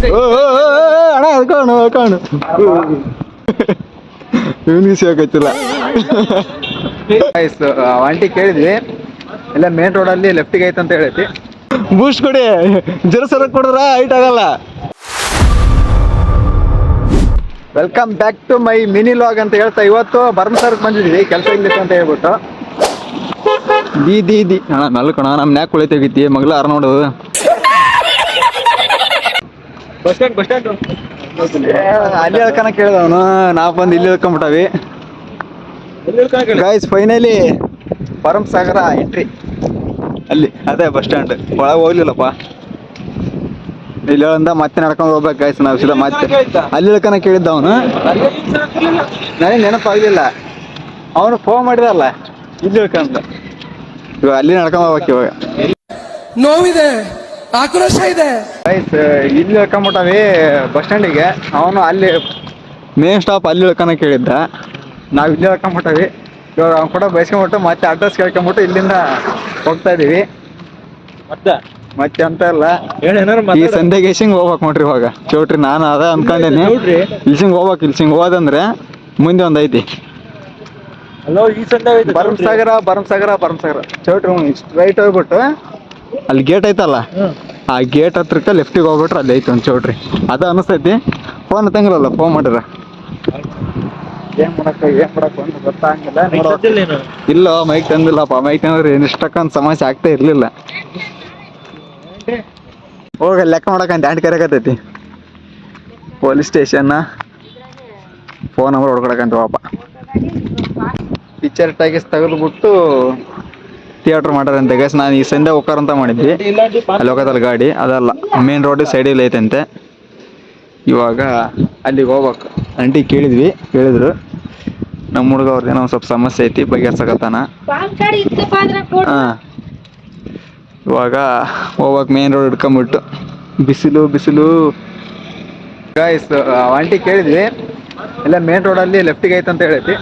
ಅಣ್ಣ ಅದ್ಕೋಣ ಕಾಣು ಇವನಿಗೆ ಸಿಗತ್ತಿಲ್ಲ. ಆಂಟಿ ಕೇಳಿದ್ವಿ, ಎಲ್ಲ ಮೇನ್ ರೋಡಲ್ಲಿ ಲೆಫ್ಟಿಗೆ ಐತೆ ಅಂತ ಹೇಳೈತಿ. ಬೂಸ್ಟ್ ಕೊಡಿ, ಜರಸರ ಕೊಡ್ರ ಹೈಟ್ ಆಗಲ್ಲ. Welcome back to my mini vlog ಅಂತ ಹೇಳ್ತಾ ಇವತ್ತು ಬರ್ಮಸರ್ಗೆ ಬಂದಿದ್ದೀವಿ ಕೆಲಸ ಇಲ್ಲಿತ್ತು ಅಂತ ಹೇಳ್ಬಿಟ್ಟು. ದಿ ಅಣ್ಣ ಮಲ್ಕೋಣ, ನಮ್ಮ ನ್ಯಾಕ್ ಕುಳಿತೋಗಿತ್ತಿ ಮಗ್ಲ ಆರ ನೋಡು. ಅಲ್ಲಿ ಹೇಳ್ಕನ ಕೇಳಿದವನು, ನಾವು ಬಂದು ಇಲ್ಲಿ ಹೇಳ್ಕೊಂಬಿಟ್ಟವಿ. ಗೈಸ್ ಫೈನಲಿ ಭರಮಸಾಗರ ಎಂಟ್ರಿ ಅಲ್ಲಿ, ಅದೇ ಬಸ್ ಸ್ಟ್ಯಾಂಡ್ ಒಳಗೆ ಹೋಗ್ಲಿಲ್ಲಪ್ಪ. ಇಲ್ಲಿ ಹೇಳಿಂದ ಮತ್ತೆ ನಡ್ಕೊಂಡು ಹೋಗ್ಬೇಕು ಗೈಸ್ ನಾವು ಸೀದಾ. ಮತ್ತೆ ಅಲ್ಲಿ ಹೇಳ್ಕನ ಕೇಳಿದ್ದ ಅವನು, ನನಗೆ ನೆನಪಾಗ್ಲಿಲ್ಲ. ಅವನು ಫೋನ್ ಮಾಡಿದಲ್ಲ ಇಲ್ಲಿ ಹೇಳ್ಕಂತ. ಇವಾಗ ಅಲ್ಲಿ ನಡ್ಕೊಂಡ್ ಹೋಗ್ಬೇಕು. ಇವಾಗ ನೋವಿದೆ, ಆಕ್ರೋಶ ಇದೆ ಗೈಸ್. ಇಲ್ಲಿ ಹೇಳ್ಕೊಂಬಿಟ್ಟವಿ ಬಸ್ ಸ್ಟ್ಯಾಂಡಿಗೆ. ಅವನು ಅಲ್ಲಿ ಮೇನ್ ಸ್ಟಾಪ್ ಅಲ್ಲಿ ಹೇಳ್ಕನ ಕೇಳಿದ್ದ, ನಾವು ಇಲ್ಲಿ ಹೇಳ್ಕೊಂಬಿಟ್ಟವಿ. ಇವಾಗ ಅವ್ನು ಕೂಡ ಬಯಸ್ಕೊಂಬಿಟ್ಟು ಮತ್ತೆ ಅಡ್ರೆಸ್ ಕೇಳ್ಕೊಂಬಿಟ್ಟು ಇಲ್ಲಿಂದ ಹೋಗ್ತಾ ಇದೀವಿ. ಮತ್ತೆ ಅಂತ ಇಲ್ಲ, ಈ ಸಂಧ್ಯಗೆ ಇಲ್ಸಿಂಗ್ ಹೋಗ್ಬೇಕು ನೋಡ್ರಿ. ಇವಾಗ ಚೌಟ್ರಿ ನಾನು ಅದ ಅನ್ಕೊಂಡೇನಿ, ಇಲ್ಸಿಂಗ್ ಹೋಗ್ಬೇಕು. ಇಲ್ಸಿಂಗ್ ಹೋದಂದ್ರೆ ಮುಂದೆ ಒಂದ್ ಐತಿ ಭರಮಸಾಗರ ಚೌಟ್ರಿ ಸ್ಟ್ರೈಟ್ ಹೋಗ್ಬಿಟ್ಟು ಅಲ್ಲಿ ಗೇಟ್ ಐತಲ್ಲ, ಆ ಗೇಟ್ ಹತ್ರಕ್ಕೆ ಲೆಫ್ಟಿಗೆ ಹೋಗ್ಬಿಟ್ರೆ ಅಲ್ಲಿ ಐತಿ ಒಂದು ಚೌಟ್ರಿ. ಅದ ಅನಿಸ್ತೈತಿ. ಫೋನ್ ತಂಗಿರಲ್ಲ, ಫೋನ್ ಮಾಡಿರ ಏನ್ ಮಾಡಕ್ಕ ಒಂದು ಗೊತ್ತಾಗಿಲ್ಲ. ಇಲ್ಲ ಮೈಕ್ ತಂದಿಲ್ಲಪ್ಪ. ಮೈಕ್ ತಂದ್ರೆ ಇಷ್ಟಕ್ಕೊಂದು ಸಮಸ್ಯೆ ಆಗ್ತಾ ಇರ್ಲಿಲ್ಲ. ಹೋಗ ಲೆಕ್ಕ ಮಾಡಕಂತ ಆಂಟಿ ಕರೆಕತೈತಿ ಪೊಲೀಸ್ ಸ್ಟೇಷನ್. ಫೋನ್ ನಂಬರ್ ಹೊಡ್ಕೊಳಕಂತ ಪಾಪ. ಪಿಕ್ಚರ್ ಟಾಕೀಸ್ ತೆಗೆದ್ಬಿಟ್ಟು ಥಿಯೇಟರ್ ಮಾಡ್ಯಾರಂತೆ ಗೈಸ್. ನಾನು ಈ ಸಂಡೆ ಹೋಗ್ತಾರ ಅಂತ ಮಾಡಿದ್ವಿ. ಅಲ್ಲಿ ಹೋಗತ್ತಲ್ಲ ಗಾಡಿ, ಅದಲ್ಲ ಮೇನ್ ರೋಡ್ ಸೈಡಲ್ಲಿ ಐತಂತೆ. ಇವಾಗ ಅಲ್ಲಿಗೆ ಹೋಗ್ಬೇಕು. ಆಂಟಿ ಕೇಳಿದ್ರು ನಮ್ಮ ಹುಡುಗ ಅವ್ರದ್ದು ಏನೋ ಸ್ವಲ್ಪ ಸಮಸ್ಯೆ ಐತಿ, ಬಗೆಹರ್ಸಕತ್ತಾನ. ಇವಾಗ ಹೋಗ್ಬೇಕು ಮೇನ್ ರೋಡ್ ಹಿಡ್ಕೊಂಬಿಟ್ಟು. ಬಿಸಿಲು ಗೈಸ್. ಆಂಟಿ ಕೇಳಿದ್ವಿ, ಎಲ್ಲ ಮೇನ್ ರೋಡಲ್ಲಿ ಲೆಫ್ಟಿಗೆ ಐತೆ ಅಂತ ಹೇಳೈತಿ.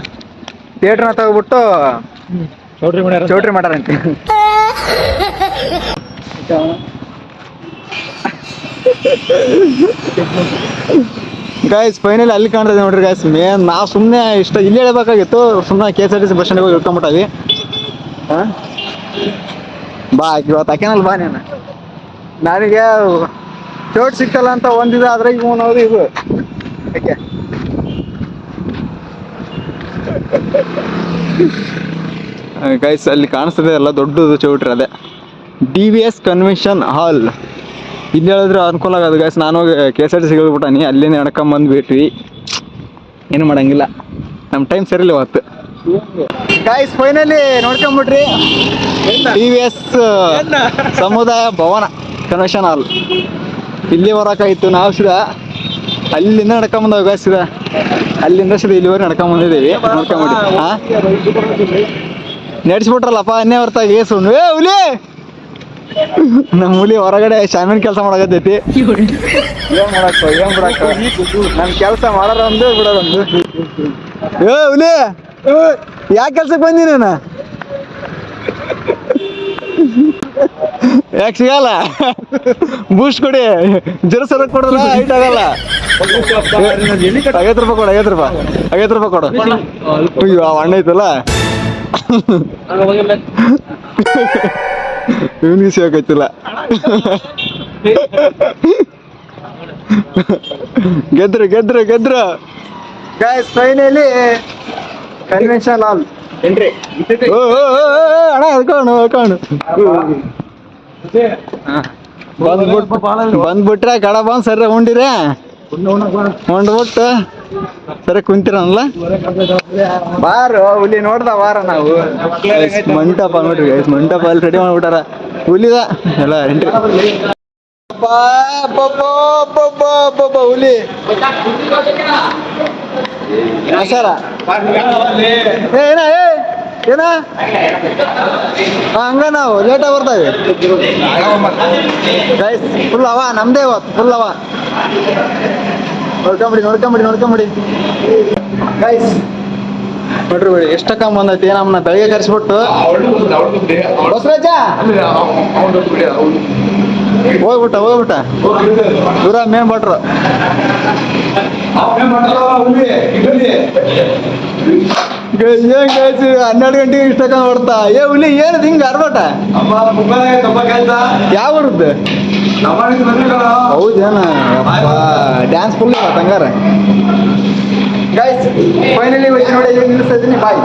ಥಿಯೇಟ್ರ್ನ ತಗೋಬಿಟ್ಟು ಚೌಟ್ರಿ ಮಾಡ್ಯಾರಂತೆ. ಗೈಸ್ ಫೈನಲಿ ಅಲ್ಲಿ ಕಾಣ್ತದೆ ನೋಡ್ರಿ ಗೈಸ್. ನಾವು ಸುಮ್ಮನೆ ಇಷ್ಟ ಇಲ್ಲಿ ಹೇಳ್ಬೇಕಾಗಿತ್ತು, ಸುಮ್ಮನೆ KSRTC ಬಸ್ ಸ್ಟ್ಯಾಂಡಿಗೆ ಹೋಗಿ ಇಟ್ಕೊಂಡ್ಬಿಟ್ಟಾವಿ. ಬಾ ಇವತ್ತು ಹಾಕ್ಯಾನಲ್ಲ ಬಾ ನೀನು. ನನಗೆ ಚೋಟ್ ಸಿಕ್ತಲ್ಲ ಅಂತ ಒಂದಿದೆ, ಆದ್ರೆ ಈಗ ನೋಡು ಇದು ಯಾಕೆ ಗೈಸ್ ಅಲ್ಲಿ ಕಾಣಿಸ್ತದೆ ಎಲ್ಲ ದೊಡ್ಡದು ಚೌಟ್ರಿ. ಅದೇ DVS ಕನ್ವೆನ್ಷನ್ ಹಾಲ್. ಇಲ್ಲಿ ಹೇಳಿದ್ರೆ ಅನುಕೂಲ ಆಗೋದು ಗೈಸ್. ನಾನು KSRTC ಹೇಳ್ಬಿಟ್ಟಾನಿ, ಅಲ್ಲಿಂದ ನಡ್ಕೊಂಬಂದ್ಬಿಟ್ವಿ. ಏನು ಮಾಡಂಗಿಲ್ಲ, ನಮ್ಮ ಟೈಮ್ ಸರಿಲ್ಲ ಇವತ್ತು. ಗೈಸ್ ಫೈನಲಿ ನೋಡ್ಕೊಂಬಿಟ್ರಿ DVS ಸಮುದಾಯ ಭವನ ಕನ್ವೆನ್ಷನ್ ಹಾಲ್. ಇಲ್ಲಿ ಬರೋಕಾಯ್ತು. ನಾವು ಸೀದಾ ಅಲ್ಲಿಂದ ನಡ್ಕೊಂಬಂದವು ಗೈಸ್. ಸೀದಾ ಅಲ್ಲಿಂದ ಸೀದಾ ಇಲ್ಲಿವರೆಗೆ ನಡ್ಕೊಂಬಂದಿದ್ದೀವಿ. ನೋಡ್ಕೊಂಬಿಟ್ಟು ನಡೆಸ್ಬಿಟ್ರಲ್ಲಪ್ಪ ಅನ್ನೇ ಹೊರ್ತಾಗಿ ಸುಮ್ಮನೆ ಹುಲಿ. ನಮ್ಮ ಹುಲಿ ಹೊರಗಡೆ ಶಾಮಿನ ಕೆಲಸ ಮಾಡಕತ್ತೈತಿ. ಏನ್ ಮಾಡಕ್ಕ ನನ್ ಕೆಲಸ ಮಾಡೋದೊಂದು ಬಿಡೋದೊಂದು. ಹುಲಿ ಯಾಕೆ ಕೆಲ್ಸಕ್ಕೆ ಬಂದಿ ನೀನು? ಯಾಕೆ ಸಿಗಲ್ಲ? ಬೂಸ್ಟ್ ಕೊಡಿ, ಜರಸರ ಕೊಡ್ರ ಹೈಟ್ ಆಗಲ್ಲ. 50 ರೂಪಾಯಿ ಕೊಡು, 50 ರೂಪಾಯಿ ಕೊಡು. ಅಯ್ಯೋ ಅಣ್ಣ ಐತಲ್ಲ, ಇವನಿಗೆ ಸಿಗತ್ತಿಲ್ಲ. ಗೆದ್ರು guys finally convention hall entry. ಅಣ್ಣ ಕಾಣು ಬಂದ್ಬಿಟ್ರೆ ಕಡ ಬಂದ್ ಸರಿ ಉಂಡಿರೆ ಉಂಡ್ಬಿಟ್ಟು ಸರಿ ಕುಂತಿರಲ್ಲ. ಬಾರು ಹುಲಿ ನೋಡ್ದ ಬಾರ. ನಾವು ಮಂಟಪ ನೋಡ್ರಿ ಗೈಸ್, ಮಂಟಪ ಅಲ್ಲಿ ರೆಡಿ ಮಾಡ್ಬಿಟ್ಟಾರ ಹುಲಿದ ಎಲ್ಲ ಎಂಟ್ರಿ. ಹುಲಿ ಸರ ಏನ ಹಂಗ ನಾವು ಲೇಟಾಗಿ ಬರ್ತಾವೆ ಗೈಸ್. ಫುಲ್ ಅವ ನಮ್ದೇ ಇವತ್ತು, ಫುಲ್ ಅವ. ನೋಡ್ಕೊಂಬಿಡಿ ಗೈಸ್. ನೋಡ್ರಿ ಬಿಡಿ ಎಷ್ಟಕ್ಕ ಬಂದೈತಿ. ನಮ್ಮನ್ನ ಬೆಳಗ್ಗೆ ಕರೆಸ್ಬಿಟ್ಟು ಬಸವರಾಜ ಹೋಗ್ಬಿಟ್ಟ ಇವ್ರ ಮೇನ್ ಭಟ್ರು ಏನ್ ಗಾಯ್ಸ್ 12 ಗಂಟೆಗೆ ಇಷ್ಟಕ್ಕ ನೋಡ್ತಾ ಹುಲಿ ಏನದು ಹಿಂಗ ಅರ್ಬಟ ಯಾವ ಊರದ್ದು ಹೌದೇನ ಡ್ಯಾನ್ಸ್ ಫುಲ್ ಹಂಗಾರ ಗೈಸ್ ಫೈನಲಿ ನೋಡಿ ನಿಲ್ಲಿಸ್ತಾ ಇದ್ದೀನಿ ಬಾಯ್